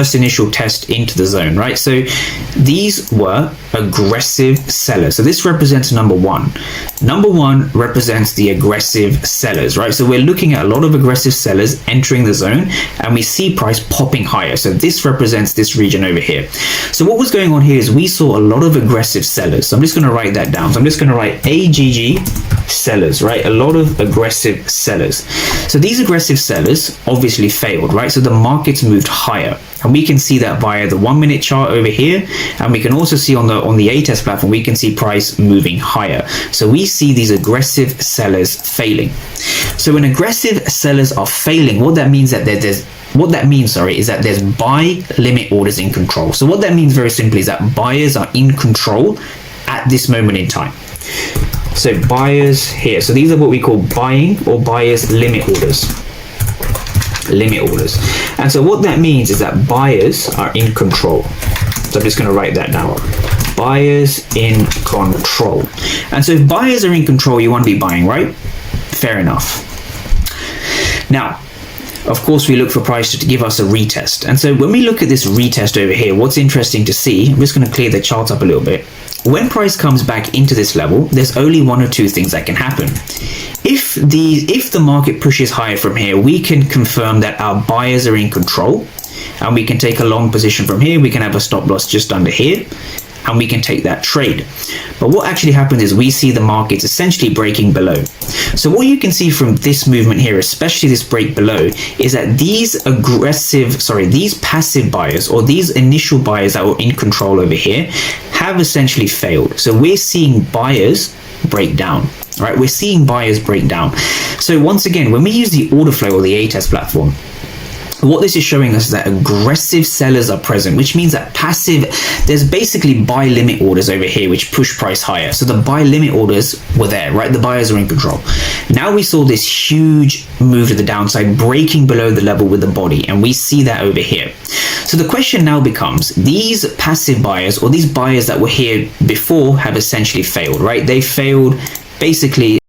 first initial test into the zone, right? So these were aggressive sellers. So this represents number one. Number one represents the aggressive sellers, right? So we're looking at a lot of aggressive sellers entering the zone, and we see price popping higher. So this represents this region over here. So what was going on here is we saw a lot of aggressive sellers. So I'm just going to write that down. So I'm just going to write AGG sellers, right? A lot of aggressive sellers. So these aggressive sellers obviously failed, right? So the markets moved higher, and we can see that via the 1 minute chart over here, and we can also see on the A-test platform, we can see price moving higher. So we see these aggressive sellers failing. So when aggressive sellers are failing, what that means is that there's buy limit orders in control. So what that means very simply is that buyers are in control at this moment in time. So buyers here, so these are what we call buying or buyers limit orders. And so what that means is that buyers are in control. So I'm just going to write that down. Buyers in control. And so if buyers are in control, you want to be buying, right? Fair enough. Now, of course, we look for price to give us a retest. And so when we look at this retest over here, what's interesting to see, I'm just going to clear the chart up a little bit. When price comes back into this level, there's only one or two things that can happen. If the market pushes higher from here, we can confirm that our buyers are in control, and we can take a long position from here. We can have a stop loss just under here, and we can take that trade. But what actually happens is we see the markets essentially breaking below. So what you can see from this movement here, especially this break below, is that these passive buyers, or these initial buyers that were in control over here, have essentially failed. So we're seeing buyers break down, right? We're seeing buyers break down. So once again, when we use the order flow or the A-test platform, what this is showing us is that aggressive sellers are present, which means that there's basically buy limit orders over here which push price higher. So the buy limit orders were there, right? The buyers are in control. Now we saw this huge move to the downside, breaking below the level with the body, and we see that over here. So the question now becomes, these passive buyers, or these buyers that were here before, have essentially failed, right? They failed basically